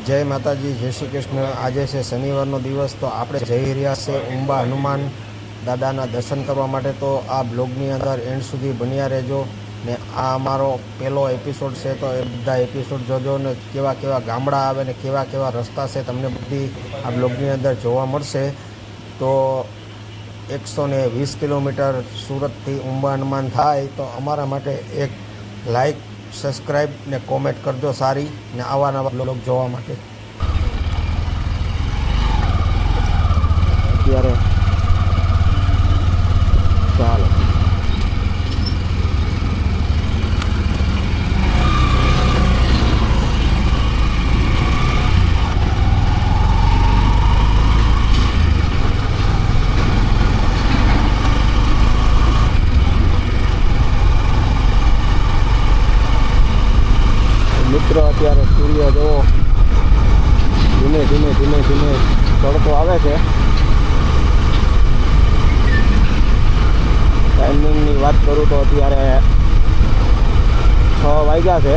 જય માતાજી, જય શ્રી કૃષ્ણ। આજે છે શનિવારનો દિવસ, તો આપણે જઈ રહ્યા છે ઉંબા હનુમાન દાદાના દર્શન કરવા માટે। તો આ બ્લોગની અંદર એન્ડ સુધી બન્યા રહેજો ને આ અમારો પહેલો એપિસોડ છે, તો એ બધા એપિસોડ જોજો ને કેવા કેવા ગામડા આવે ને કેવા કેવા રસ્તા છે તમને બધી આ બ્લોગની અંદર જોવા મળશે। તો 120 કિલોમીટર સુરતથી ઉંબા હનુમાન થાય, તો અમારા માટે એક લાઈક, સબસ્ક્રાઈબ ને કોમેન્ટ કરજો સારી ને આવા નવા બ્લોગ જોવા માટે। અત્યારે ચાલો મિત્રો, અત્યારે સૂર્ય જોવો ધીમે ધીમે ધીમે ધીમે ચડતો આવે છે। ટાઈમિંગની વાત કરું તો અત્યારે 6 વાગ્યા છે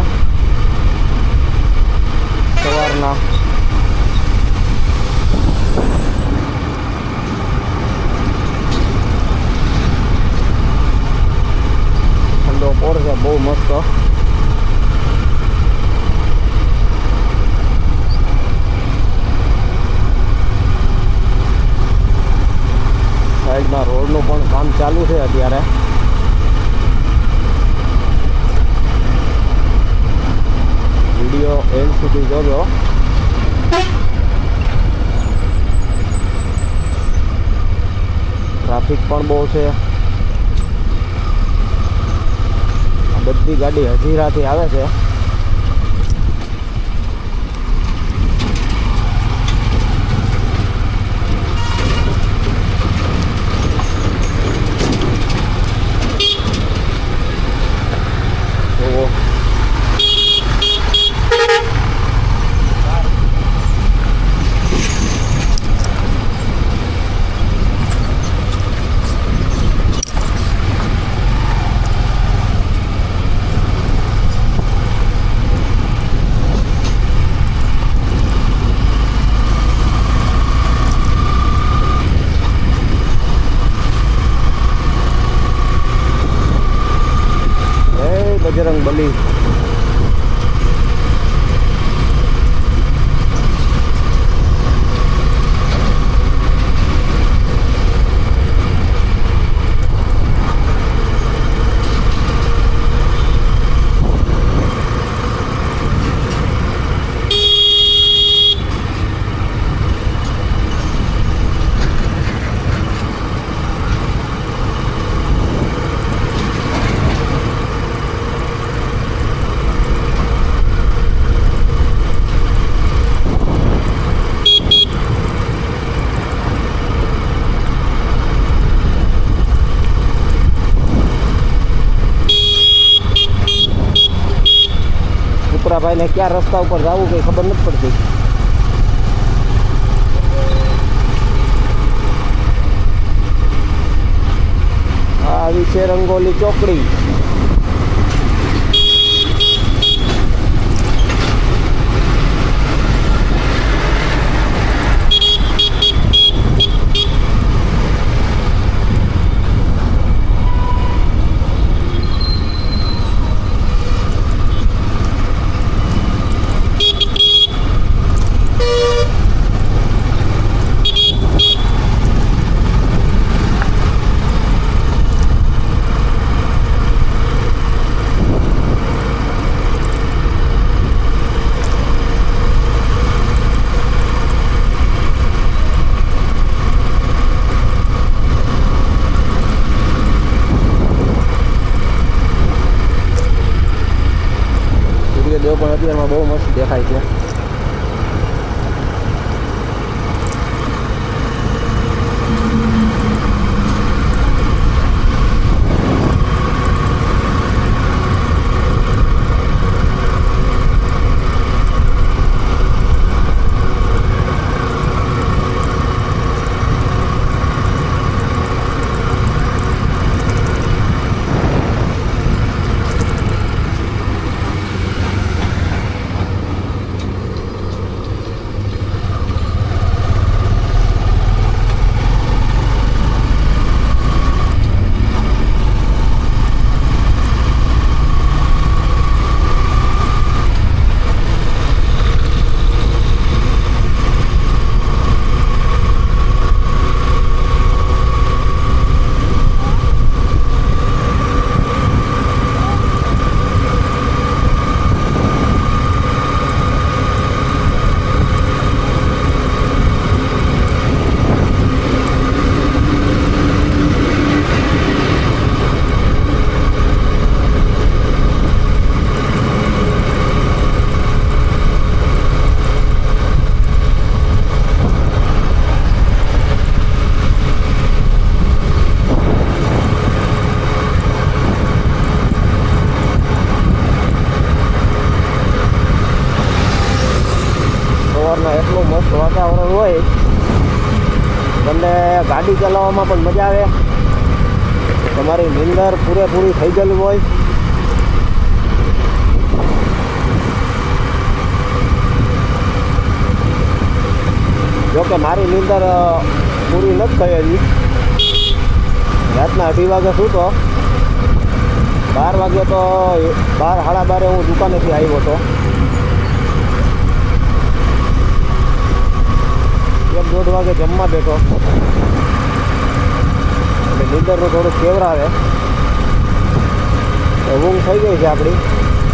સવારના। ઠંડો પોર છે બહુ મસ્ત। સાઈડમાં રોડનું પણ કામ ચાલુ છે અત્યારે। વિડીયો એન્ડ સુધી જોજો। ટ્રાફિક પણ બહુ છે। આ બધી ગાડી હજીરાથી આવે છે। બજરંગબલી ભાઈ ને ક્યાં રસ્તા ઉપર જવું કઈ ખબર નથી પડતી। આવી છે રંગોલી ચોકડી। પણ અત્યારમાં બહુ મસ્ત દેખાય છે। સવારના એટલું મસ્ત વાતાવરણ હોય, તમને ગાડી ચલાવવામાં પણ મજા આવે, તમારી નીંદર પૂરેપૂરી થઈ ગયેલી હોય. જોકે મારી નીંદર પૂરી નથી થઈ હજી. રાતના 2:30 વાગે સૂતો, 12 વાગે તો 12 સાડા 12 હું દુકાનેથી આવ્યો હતો. 1-1:30 વાગે જમવા બેઠો એટલે નીંદરનું થોડું કેવરાવે. ઊંઘ થઈ ગઈ છે આપણી.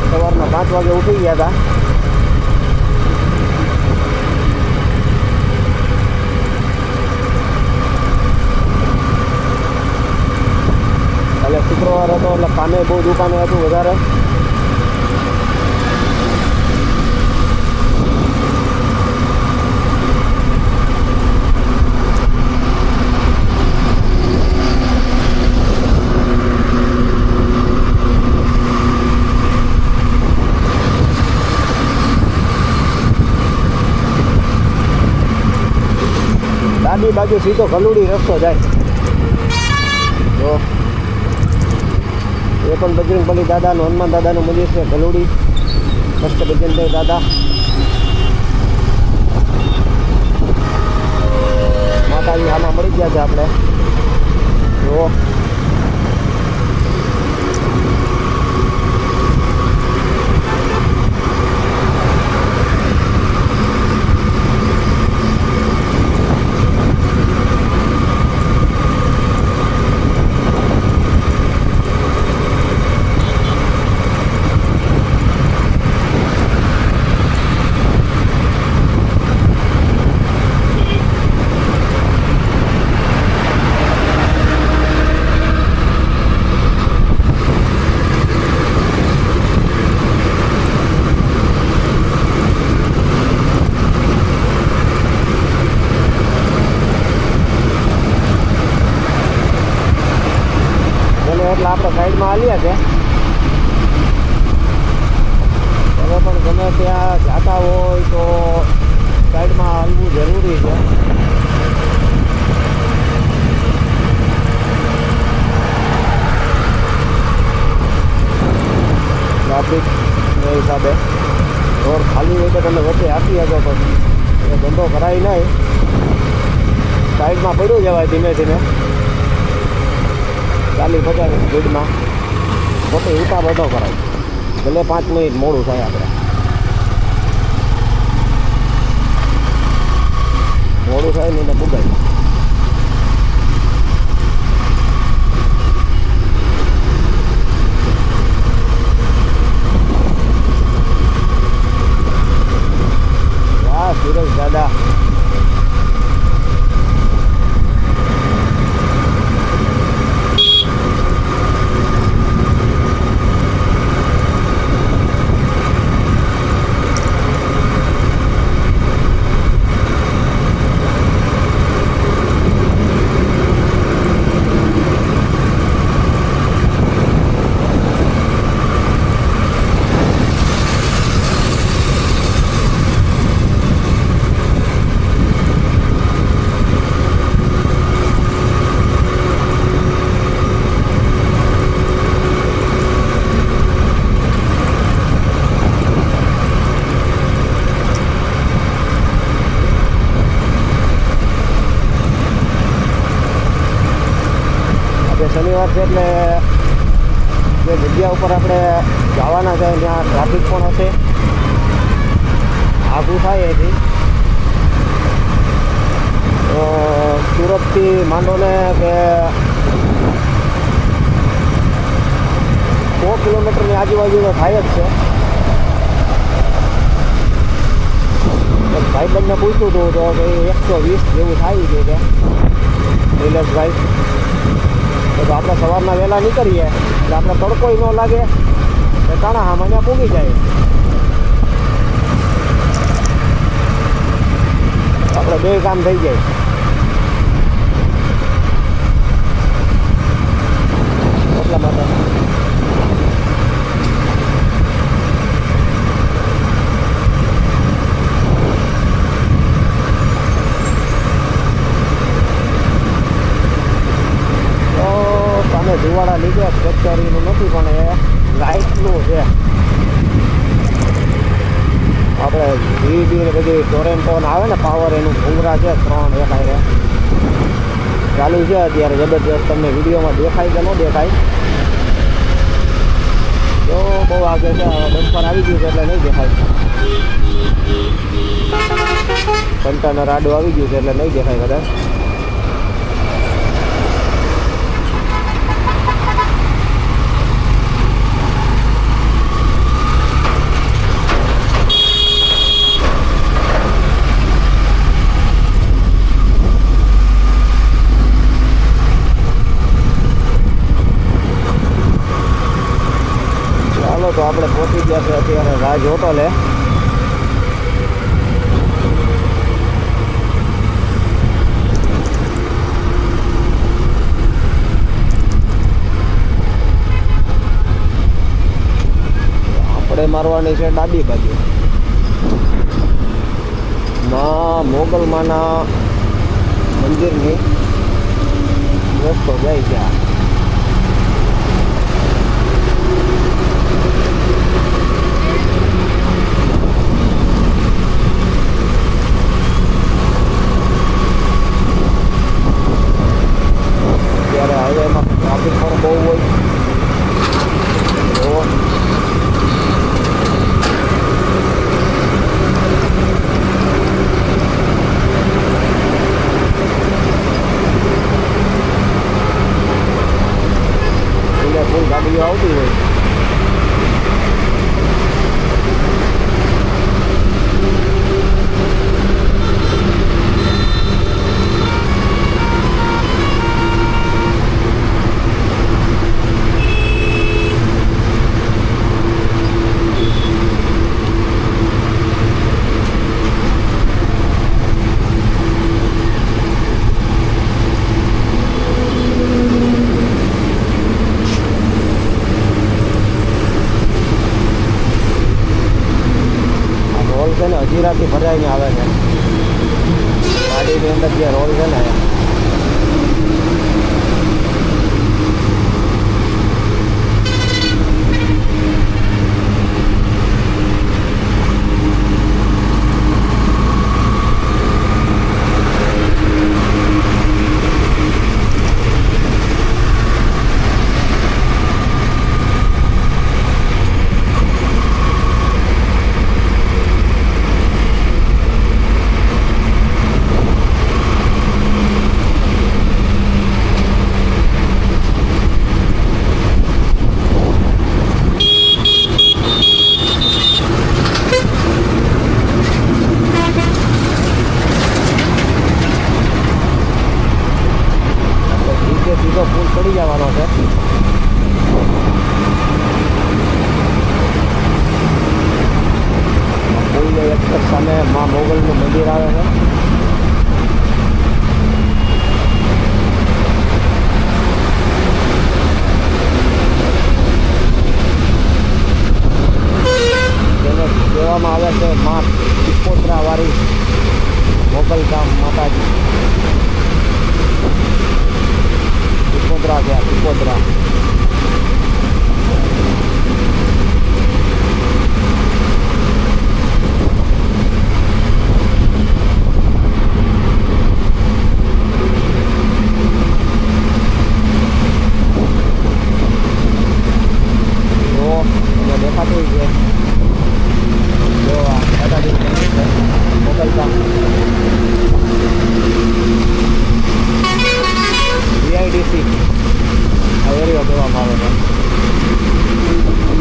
સવારના 5 વાગે ઉઠી ગયા હતા. એટલે શુક્રવાર હતો એટલે કામે બહુ દુકાને હતું વધારે. ડાબી બાજુ સીધો ગલુડી રસ્તો જાય. જો એ પણ બજરંગબલી દાદાનું, હનુમાન દાદાનું મંદિર છે ગલુડી. મસ્ત બજરંગભાઈ દાદા. માતાજી આમાં મળી ગયા છે આપણે. જો એટલે આપણે સાઈડમાં હાલ્યા છે. તમે પણ ગમે ત્યાં જતા હોય તો સાઈડમાં હાલવું જરૂરી છે. ટ્રાફિકના હિસાબે રોડ ખાલી હોય તો તમે વચ્ચે આપી શકો, પછી એ ધંધો કરાય નહીં. સાઈડમાં પડ્યું જવાય ધીમે ધીમે 40-50 સ્પીડમાં. ખોટી ઉતાવળ ન કરાય, ભલે 5 મિનિટ મોડું થાય. આપણે મોડું થાય ને પુગાય. વાહ સુરેશ દાદા. શનિવાર છે એટલે જે જગ્યા ઉપર આપણે જવાના છે ત્યાં ટ્રાફિક પણ હશે. આઘું થાય એથી તો સુરતથી માંડો ને કે 100 કિલોમીટરની આજુબાજુ તો થાય જ છે. ભાઈબંધને પૂછ્યું હતું તો કંઈ 120 જેવું થાય છે કે નિલેશભાઈ. તો આપણે સવારના વહેલા નીકળીએ એટલે આપણે તડકોય ન લાગે, તો તાણા હામાં ત્યાં પૂગી જાય. આપણે 2 કામ થઈ જાય. એટલા માટે લક્ઝરીનું નથી પણ એ લાઇટનું છે. આપણે જીબી ને બધી ટોરેન્ટો આવે ને પાવર એનું ઘૂંઘરા છે 3 દેખાય ચાલુ છે અત્યારે જબરજસ્ત. તમને વિડીયોમાં દેખાય કે ન દેખાય તો બહુ આગળ છે. બમ્પર આવી ગયું છે એટલે નહીં દેખાય. કન્ટેનર આડું આવી ગયું છે એટલે નહીં દેખાય કદાચ. તો આપણે પહોંચી ગયા છે અત્યારે રાજ હોટલે. આપણે મારવાની છે ડાબી બાજુ. મોગલમાના મંદિરની રસ્તો જાય છે. હાઈવેમાં ટ્રાફિક પણ બહુ હોય. ફૂલ ગાડીઓ આવતી હોય. હજીરાથી ભરાઈને આવે છે. ગાડીની અંદર જે રોલ છે ને સીધો પુલ ચડી જવાનો છે. પુલની એક સામે મા મોગલનું મંદિર આવે છે. તેને કહેવામાં આવે છે મા ટીપોદરાવાળી મોગલધામ માતાજી. ટીપોદરા છે ટીપોદરા. દેખાતું છે જો આ મોગલધામ VIDC આ એરિયો કહેવામાં આવે છે.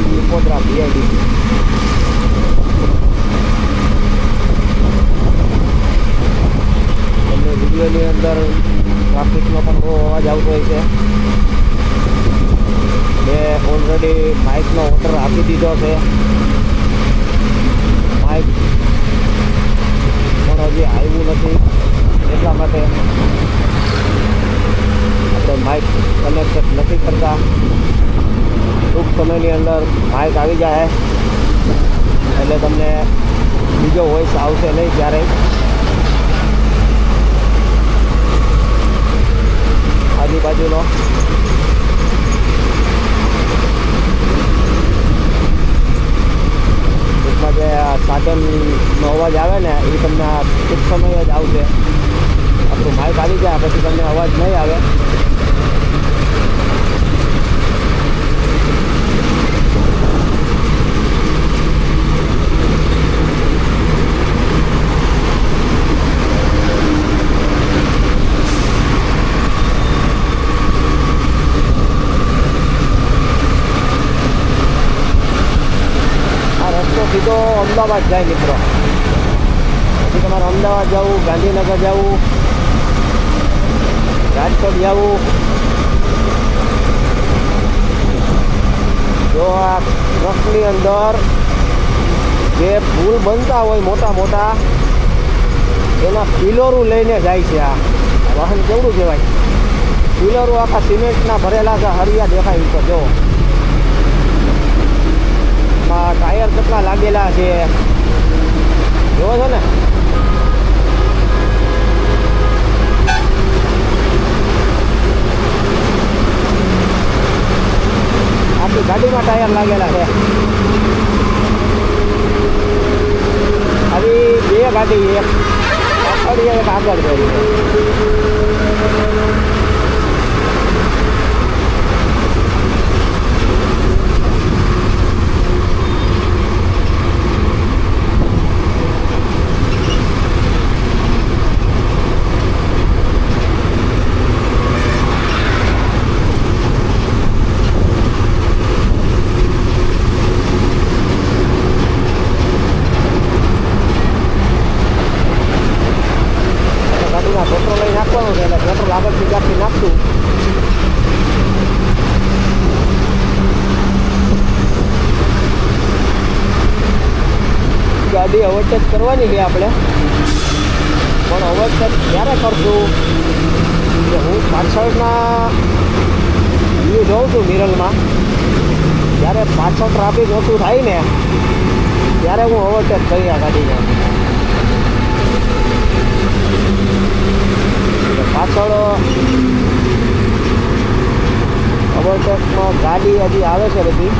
ટીપોદરા VIDC. તમને વિડીયોની અંદર ટ્રાફિકનો પણ બહુ અવાજ આવતો હોય છે. મેં ઓલરેડી માઇકનો ઓર્ડર આપી દીધો છે. માઇક પણ હજી આવ્યું નથી એટલા માટે આપણે માઇક કનેક્ટ નથી કરતા. ટૂંક સમયની અંદર માઇક આવી જાય એટલે તમને બીજો વોઇસ આવશે નહીં ક્યારેય. આજુબાજુનો આવે ને એ તમને ટૂંક સમય જ આવશે. આપણું માઇક આવી જાય પછી તમને અવાજ નહીં આવે. સીધો અમદાવાદ જાય મિત્રો. પછી તમારે અમદાવાદ જવું, ગાંધીનગર જવું, રાજકોટ જવું. જો આ ટ્રકની અંદર જે પુલ બનતા હોય મોટા મોટા એના પિલરો લઈને જાય છે. આ વાહન કેવડું કહેવાય? પિલરો આખા સિમેન્ટના ભરેલા છે, હરિયા દેખાય ઉપર. જો ટાયર કેટલા લાગેલા છે જોવો છો ને. આખી ગાડીમાં ટાયર લાગેલા છે. આવી બે ગાડી, એક પાછળ એક આગળ કરી. પેટ્રોલ લઈ નાખવાનું છે એટલે પેટ્રોલ આગળથી ક્યાંથી નાખશું. ગાડી ઓવરટેક કરવાની છે આપણે, પણ ઓવરટેક ક્યારે કરશું કે હું પાછળના વ્યૂ જોઉં છું મિરરમાં. જ્યારે પાછળ ટ્રાફિક ઓછું થાય ને ત્યારે હું ઓવરટેક કરી આ ગાડીને. પાછળ ઓવરટેકમાં ગાડી હજી આવે છે બધી,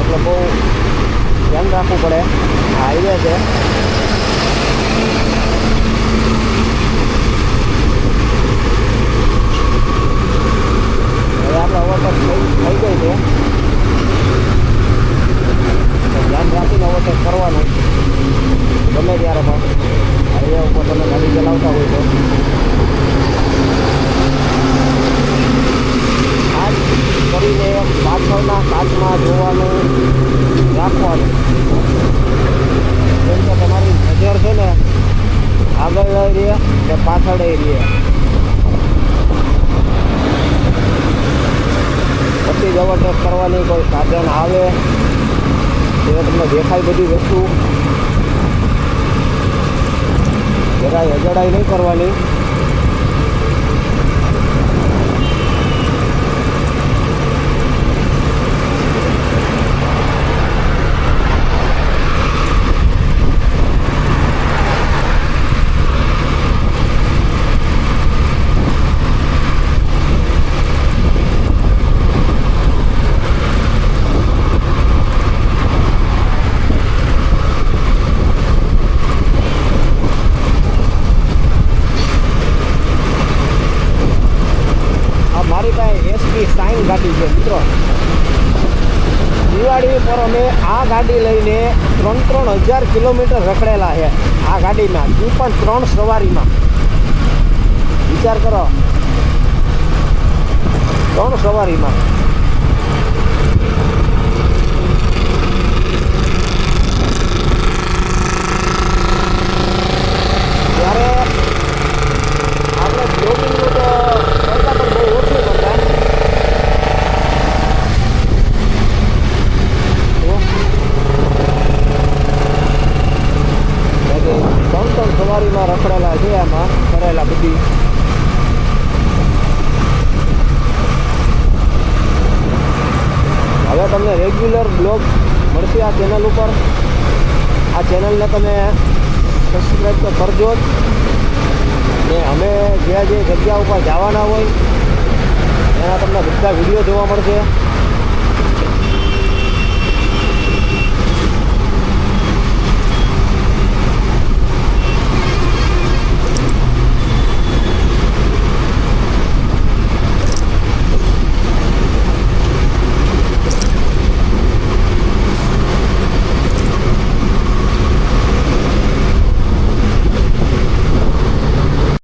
એટલે બહુ ધ્યાન રાખવું પડે. હાઈવે છે. હવે આપણે ઓવરટેક થઈ ગઈ છે, ધ્યાન રાખીને ઓવરટેક કરવાનું ગમે ત્યારે પણ. હાઈવે ઉપર તમે ગાડી ચલાવતા હોય તો ખાસ કરીને પાછળના કાચમાં જોવાનું રાખવાનું. કેમ કે તમારી નજર છે ને આગળ રહે કે પાછળ રહે. પછી જ ઓવરટેક કરવાની. કોઈ સાધન આવે એ તમને દેખાય બધી વસ્તુ, જરાય અજડાઈ નહીં કરવાની. સાઈન ગાડી છે મિત્રો. દિવાળી પર અમે આ ગાડી લઈને 3,000 કિલોમીટર રખડેલા છે આ ગાડીમાં, એ પણ 3 સવારીમાં. વિચાર કરો, 3 સવારીમાં. ત્યારે આપણે બ્લોગિંગનું તો કરતા પણ બહુ ઓછું કરતા. સવારીમાં રખડેલા છે, આમાં કરેલા બધી. હવે તમને રેગ્યુલર બ્લોગ મળશે આ ચેનલ ઉપર. આ ચેનલને તમે સબસ્ક્રાઈબ તો કરજો જ. ને અમે જે જગ્યા ઉપર જવાના હોય એના તમને બધા વિડીયો જોવા મળશે.